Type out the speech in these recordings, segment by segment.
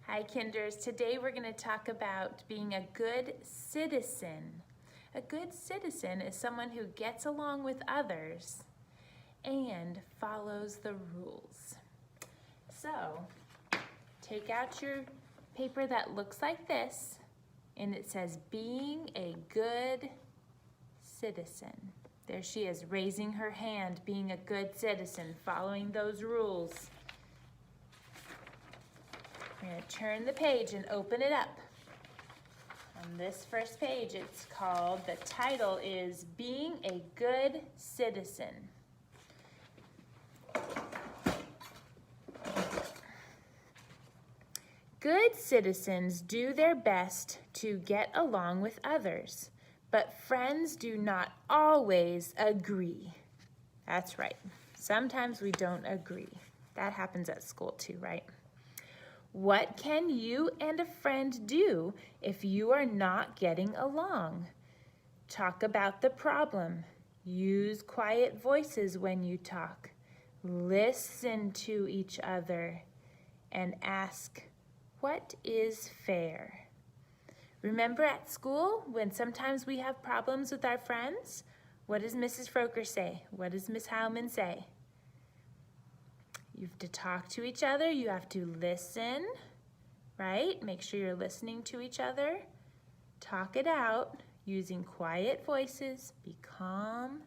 Hi Kinders, today we're going to talk about being a good citizen. A good citizen is someone who gets along with others and follows the rules. So, take out your paper that looks like this and it says being a good citizen. There she is raising her hand, being a good citizen, following those rules. We're going to turn the page and open it up. On this first page, it's called, the title is Being a Good Citizen. Good citizens do their best to get along with others, but friends do not always agree. That's right. Sometimes we don't agree. That happens at school too, right? What can you and a friend do if you are not getting along? Talk about the problem. Use quiet voices when you talk. Listen to each other and ask, what is fair? Remember at school when sometimes we have problems with our friends? What does Mrs. Froker say? What does Miss Howman say? You have to talk to each other. You have to listen, right? Make sure you're listening to each other. Talk it out using quiet voices. Be calm.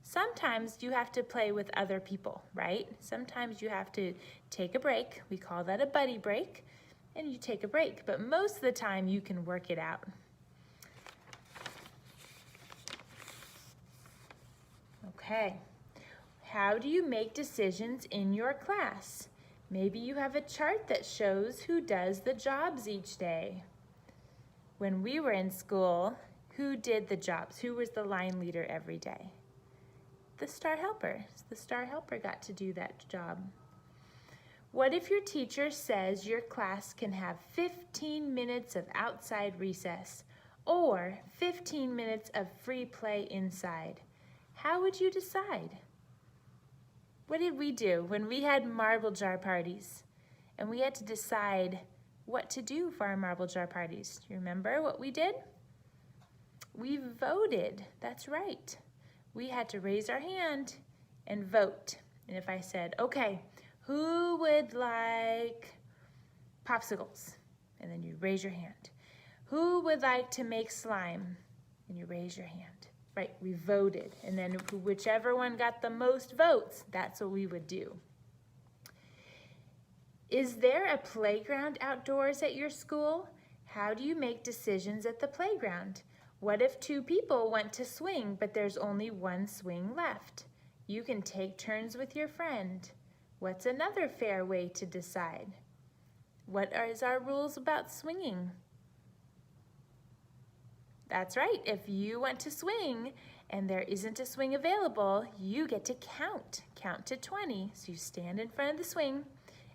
Sometimes you have to play with other people, right? Sometimes you have to take a break. We call that a buddy break. And you take a break. But most of the time you can work it out. Okay. How do you make decisions in your class? Maybe you have a chart that shows who does the jobs each day. When we were in school, who did the jobs? Who was the line leader every day? The star helper. The star helper got to do that job. What if your teacher says your class can have 15 minutes of outside recess or 15 minutes of free play inside? How would you decide? What did we do when we had marble jar parties and we had to decide what to do for our marble jar parties? Do you remember what we did? We voted. That's right. We had to raise our hand and vote. And if I said, okay, who would like popsicles? And then you raise your hand. Who would like to make slime? And you raise your hand. Right, we voted, and then whichever one got the most votes, that's what we would do. Is there a playground outdoors at your school? How do you make decisions at the playground? What if two people want to swing, but there's only one swing left? You can take turns with your friend. What's another fair way to decide? What is our rules about swinging? That's right, if you want to swing and there isn't a swing available, you get to count. Count to 20. So you stand in front of the swing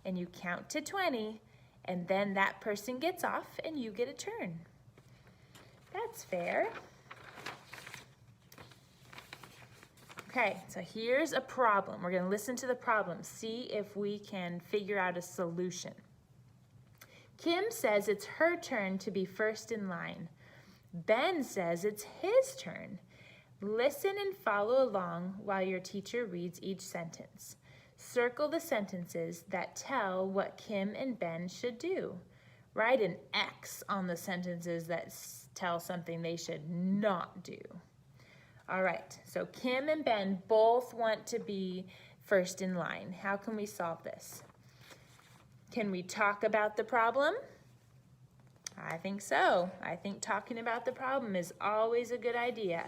and you count to 20 and then that person gets off and you get a turn. That's fair. Okay, so here's a problem. We're going to listen to the problem, see if we can figure out a solution. Kim says it's her turn to be first in line. Ben says it's his turn. Listen and follow along while your teacher reads each sentence. Circle the sentences that tell what Kim and Ben should do. Write an X on the sentences that tell something they should not do. All right, so Kim and Ben both want to be first in line. How can we solve this? Can we talk about the problem? I think so. I think talking about the problem is always a good idea.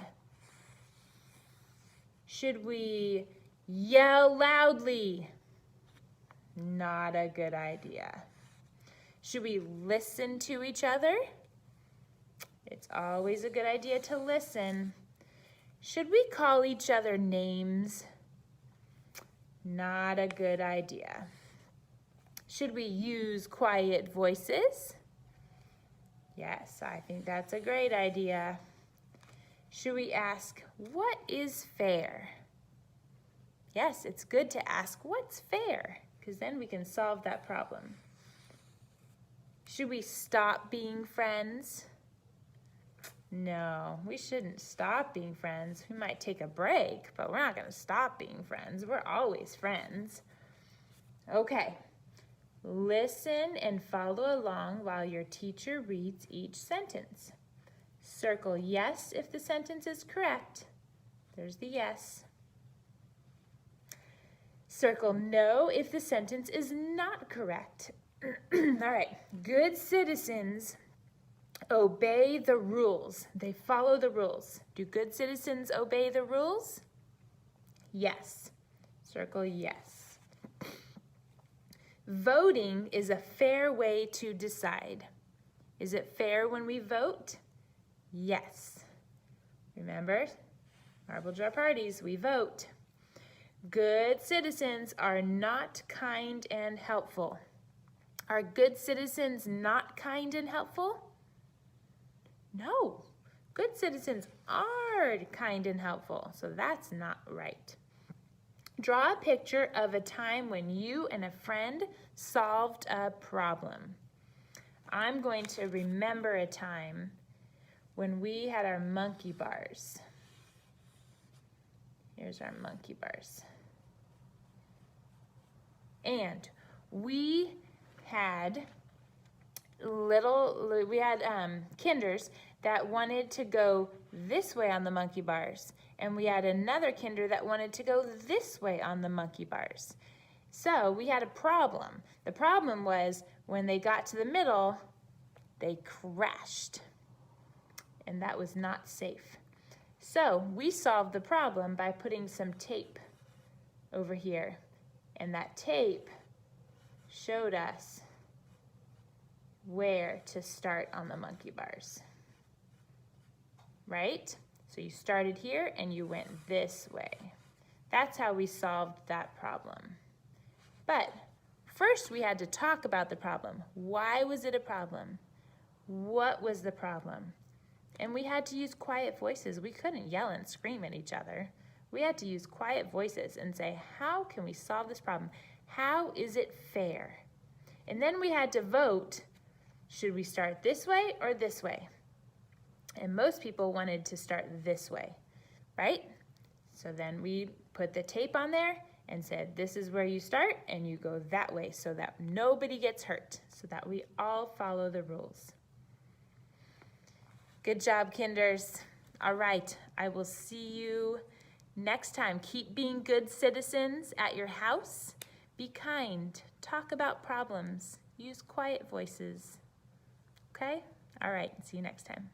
Should we yell loudly? Not a good idea. Should we listen to each other? It's always a good idea to listen. Should we call each other names? Not a good idea. Should we use quiet voices? Yes, I think that's a great idea. Should we ask, what is fair? Yes, it's good to ask what's fair, because then we can solve that problem. Should we stop being friends? No, we shouldn't stop being friends. We might take a break, but we're not going to stop being friends. We're always friends. Okay, listen and follow along while your teacher reads each sentence. Circle yes if the sentence is correct. There's the yes. Circle no if the sentence is not correct. All right, good citizens obey the rules. They follow the rules. Do good citizens obey the rules? Yes. Circle yes. Voting is a fair way to decide. Is it fair when we vote? Yes. Remember, marble jar parties, we vote. Good citizens are not kind and helpful. Are good citizens not kind and helpful? No. Good citizens are kind and helpful, so that's not right. Draw a picture of a time when you and a friend solved a problem. I'm going to remember a time when we had our monkey bars. Here's our monkey bars. And we had kinders that wanted to go this way on the monkey bars, and we had another kinder that wanted to go this way on the monkey bars. So we had a problem. The problem was when they got to the middle, they crashed, and that was not safe. So we solved the problem by putting some tape over here, and that tape showed us where to start on the monkey bars, right? So you started here and you went this way. That's how we solved that problem. But first we had to talk about the problem. Why was it a problem? What was the problem? And we had to use quiet voices. We couldn't yell and scream at each other. We had to use quiet voices and say, how can we solve this problem? How is it fair? And then we had to vote. Should we start this way or this way? And most people wanted to start this way, right? So then we put the tape on there and said, this is where you start and you go that way so that nobody gets hurt, so that we all follow the rules. Good job, kinders. All right, I will see you next time. Keep being good citizens at your house. Be kind. Talk about problems. Use quiet voices. Okay? All right, see you next time.